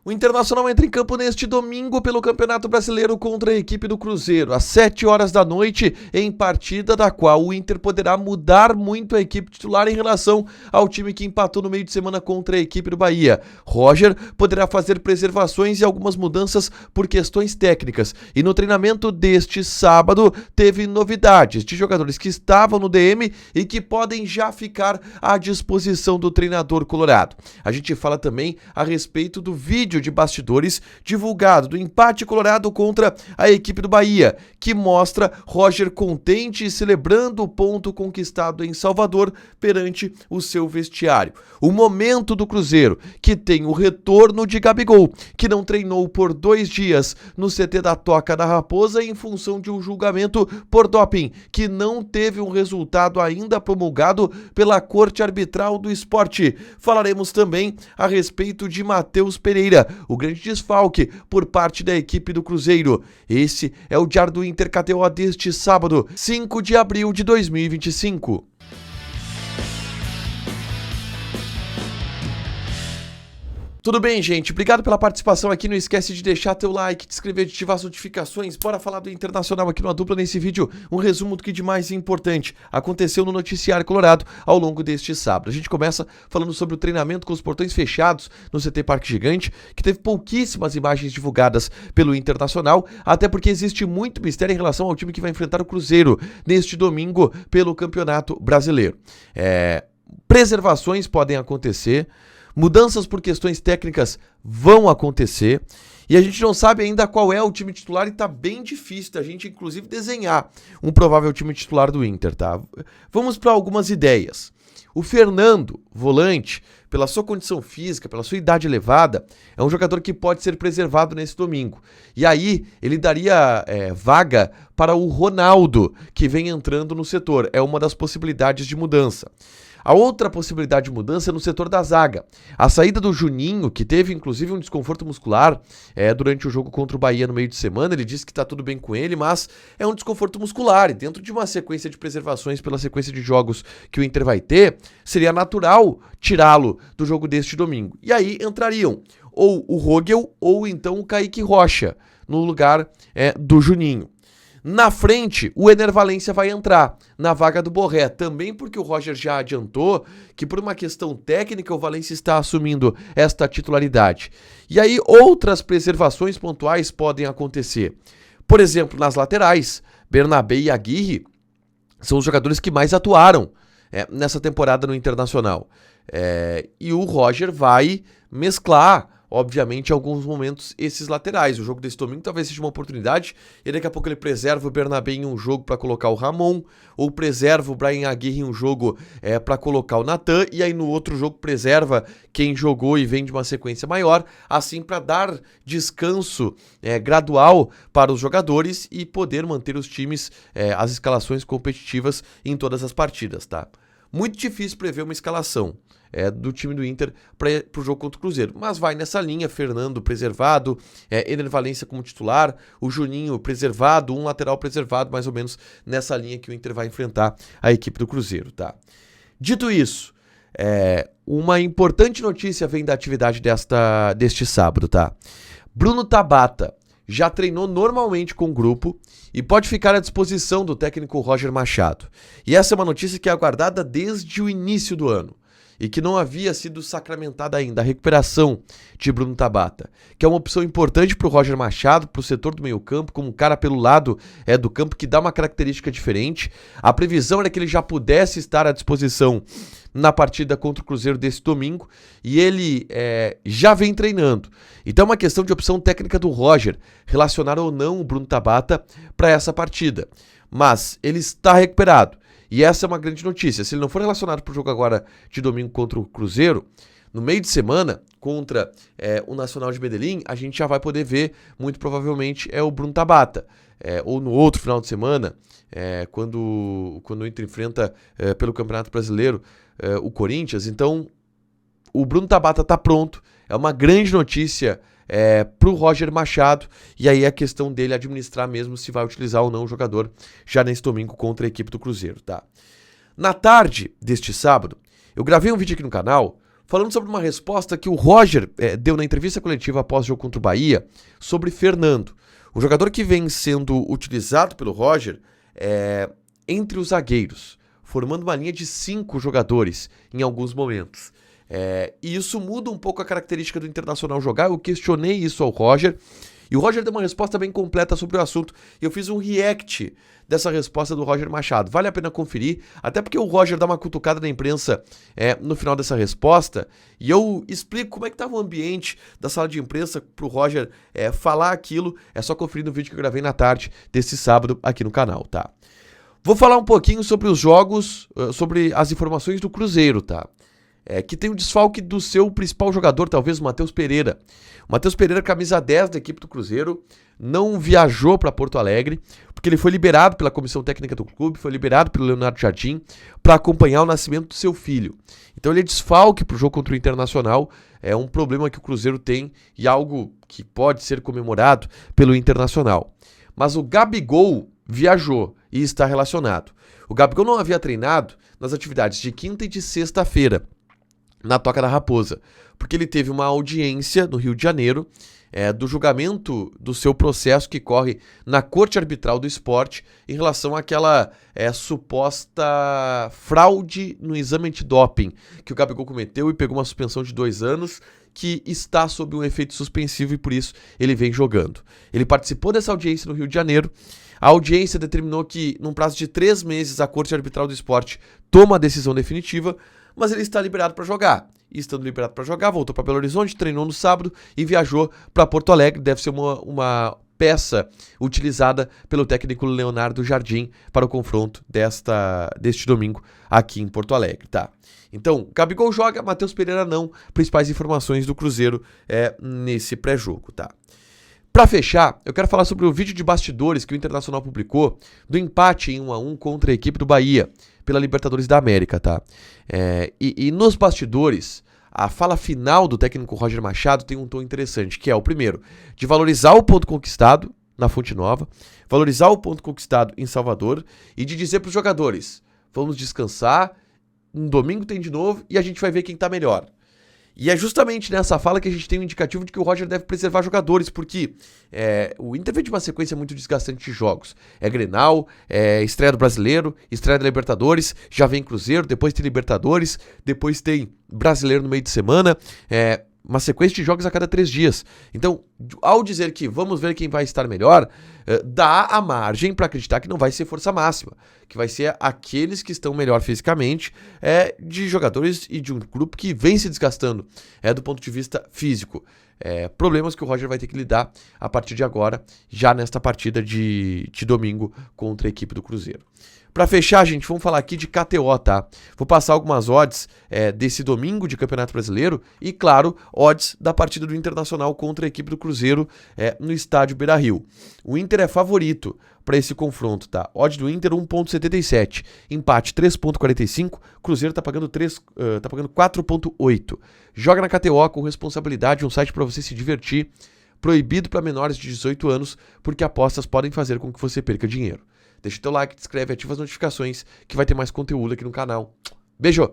O Internacional entra em campo neste domingo pelo Campeonato Brasileiro contra a equipe do Cruzeiro, às 7 horas da noite, em partida da qual o Inter poderá mudar muito a equipe titular em relação ao time que empatou no meio de semana contra a equipe do Bahia. Roger poderá fazer preservações e algumas mudanças por questões técnicas. E no treinamento deste sábado, teve novidades de jogadores que estavam no DM e que podem já ficar à disposição do treinador colorado. A gente fala também a respeito do vídeo de bastidores divulgado do empate colorado contra a equipe do Bahia, que mostra Roger contente e celebrando o ponto conquistado em Salvador perante o seu vestiário. O momento do Cruzeiro, que tem o retorno de Gabigol, que não treinou por 2 dias no CT da Toca da Raposa em função de um julgamento por doping, que não teve um resultado ainda promulgado pela Corte Arbitral do Esporte. Falaremos também a respeito de Matheus Pereira, o grande desfalque por parte da equipe do Cruzeiro. Esse é o Diário do Inter KTO deste sábado, 5 de abril de 2025. Tudo bem, gente? Obrigado pela participação aqui. Não esquece de deixar teu like, de inscrever, de ativar as notificações. Bora falar do Internacional aqui no A Dupla nesse vídeo. Um resumo do que de mais importante aconteceu no noticiário colorado ao longo deste sábado. A gente começa falando sobre o treinamento com os portões fechados no CT Parque Gigante, que teve pouquíssimas imagens divulgadas pelo Internacional, até porque existe muito mistério em relação ao time que vai enfrentar o Cruzeiro neste domingo pelo Campeonato Brasileiro. Preservações podem acontecer, mudanças por questões técnicas vão acontecer e a gente não sabe ainda qual é o time titular e tá bem difícil da gente, inclusive, desenhar um provável time titular do Inter, tá? Vamos para algumas ideias. O Fernando, volante, pela sua condição física, pela sua idade elevada, é um jogador que pode ser preservado nesse domingo. E aí ele daria vaga para o Ronaldo, que vem entrando no setor. É uma das possibilidades de mudança. A outra possibilidade de mudança é no setor da zaga. A saída do Juninho, que teve inclusive um desconforto muscular durante o jogo contra o Bahia no meio de semana, ele disse que está tudo bem com ele, mas é um desconforto muscular. E dentro de uma sequência de preservações pela sequência de jogos que o Inter vai ter, seria natural tirá-lo do jogo deste domingo. E aí entrariam ou o Rogel ou então o Kaique Rocha no lugar do Juninho. Na frente, o Ener Valencia vai entrar na vaga do Borré, também porque o Roger já adiantou que por uma questão técnica o Valencia está assumindo esta titularidade. E aí outras preservações pontuais podem acontecer. Por exemplo, nas laterais, Bernabé e Aguirre são os jogadores que mais atuaram nessa temporada no Internacional. E o Roger vai mesclar, obviamente, em alguns momentos, esses laterais. O jogo desse domingo talvez seja uma oportunidade, e daqui a pouco ele preserva o Bernabé em um jogo para colocar o Ramon, ou preserva o Bryan Aguirre em um jogo para colocar o Natan, e aí no outro jogo preserva quem jogou e vem de uma sequência maior, assim para dar descanso gradual para os jogadores e poder manter os times, as escalações competitivas em todas as partidas, tá? Muito difícil prever uma escalação do time do Inter para o jogo contra o Cruzeiro, mas vai nessa linha: Fernando preservado, Ener Valencia como titular, o Juninho preservado, um lateral preservado, mais ou menos nessa linha que o Inter vai enfrentar a equipe do Cruzeiro, tá? Dito isso, uma importante notícia vem da atividade deste sábado, tá? Bruno Tabata já treinou normalmente com o grupo e pode ficar à disposição do técnico Roger Machado. E essa é uma notícia que é aguardada desde o início do ano e que não havia sido sacramentada ainda, a recuperação de Bruno Tabata, que é uma opção importante para o Roger Machado, para o setor do meio campo, como um cara pelo lado do campo que dá uma característica diferente. A previsão era que ele já pudesse estar à disposição na partida contra o Cruzeiro desse domingo, e ele já vem treinando. Então é uma questão de opção técnica do Roger, relacionar ou não o Bruno Tabata para essa partida. Mas ele está recuperado, e essa é uma grande notícia. Se ele não for relacionado para o jogo agora de domingo contra o Cruzeiro, no meio de semana, contra o Nacional de Medellín, a gente já vai poder ver, muito provavelmente, o Bruno Tabata. Ou no outro final de semana, quando o Inter enfrenta pelo Campeonato Brasileiro o Corinthians. Então, o Bruno Tabata está pronto. É uma grande notícia para o Roger Machado, e aí é a questão dele administrar mesmo se vai utilizar ou não o jogador já nesse domingo contra a equipe do Cruzeiro, tá? Na tarde deste sábado, eu gravei um vídeo aqui no canal falando sobre uma resposta que o Roger deu na entrevista coletiva após o jogo contra o Bahia sobre Fernando. O jogador que vem sendo utilizado pelo Roger entre os zagueiros, formando uma linha de 5 jogadores em alguns momentos. E isso muda um pouco a característica do Internacional jogar. Eu questionei isso ao Roger e o Roger deu uma resposta bem completa sobre o assunto. Eu fiz um react dessa resposta do Roger Machado. Vale a pena conferir, até porque o Roger dá uma cutucada na imprensa no final dessa resposta e eu explico como é que estava o ambiente da sala de imprensa pro Roger falar aquilo. É só conferir no vídeo que eu gravei na tarde desse sábado aqui no canal, tá? Vou falar um pouquinho sobre os jogos, sobre as informações do Cruzeiro, tá? Que tem o desfalque do seu principal jogador, talvez o Matheus Pereira. O Matheus Pereira, camisa 10 da equipe do Cruzeiro, não viajou para Porto Alegre, porque ele foi liberado pela comissão técnica do clube, foi liberado pelo Leonardo Jardim para acompanhar o nascimento do seu filho. Então ele é desfalque para o jogo contra o Internacional, é um problema que o Cruzeiro tem e algo que pode ser comemorado pelo Internacional. Mas o Gabigol viajou e está relacionado. O Gabigol não havia treinado nas atividades de quinta e de sexta-feira, na Toca da Raposa, porque ele teve uma audiência no Rio de Janeiro do julgamento do seu processo que corre na Corte Arbitral do Esporte em relação àquela suposta fraude no exame antidoping que o Gabigol cometeu e pegou uma suspensão de 2 anos que está sob um efeito suspensivo e por isso ele vem jogando. Ele participou dessa audiência no Rio de Janeiro. A audiência determinou que, num prazo de 3 meses, a Corte Arbitral do Esporte toma a decisão definitiva, mas ele está liberado para jogar. E estando liberado para jogar, voltou para Belo Horizonte, treinou no sábado e viajou para Porto Alegre. Deve ser uma peça utilizada pelo técnico Leonardo Jardim para o confronto deste domingo aqui em Porto Alegre, tá? Então, Gabigol joga, Matheus Pereira não. Principais informações do Cruzeiro nesse pré-jogo, tá? Para fechar, eu quero falar sobre o vídeo de bastidores que o Internacional publicou do empate em 1-1 contra a equipe do Bahia pela Libertadores da América, tá? E nos bastidores, a fala final do técnico Roger Machado tem um tom interessante, que é o primeiro, de valorizar o ponto conquistado na Fonte Nova, valorizar o ponto conquistado em Salvador e de dizer para os jogadores, vamos descansar, no domingo tem de novo e a gente vai ver quem tá melhor. E é justamente nessa fala que a gente tem um indicativo de que o Roger deve preservar jogadores, porque o Inter vem de uma sequência muito desgastante de jogos. Grenal, estreia do Brasileiro, estreia da Libertadores, já vem Cruzeiro, depois tem Libertadores, depois tem Brasileiro no meio de semana, uma sequência de jogos a cada 3 dias. Então, ao dizer que vamos ver quem vai estar melhor, dá a margem para acreditar que não vai ser força máxima, que vai ser aqueles que estão melhor fisicamente, de jogadores e de um grupo que vem se desgastando do ponto de vista físico. Problemas que o Roger vai ter que lidar a partir de agora, já nesta partida de domingo contra a equipe do Cruzeiro. Para fechar, gente, vamos falar aqui de KTO, tá? Vou passar algumas odds desse domingo de Campeonato Brasileiro e, claro, odds da partida do Internacional contra a equipe do Cruzeiro no estádio Beira-Rio. O Inter é favorito para esse confronto, tá? Odds do Inter 1,77, empate 3,45, Cruzeiro tá pagando 4,8. Joga na KTO com responsabilidade, um site para você se divertir, proibido para menores de 18 anos, porque apostas podem fazer com que você perca dinheiro. Deixa o teu like, te inscreve, ativa as notificações que vai ter mais conteúdo aqui no canal. Beijo!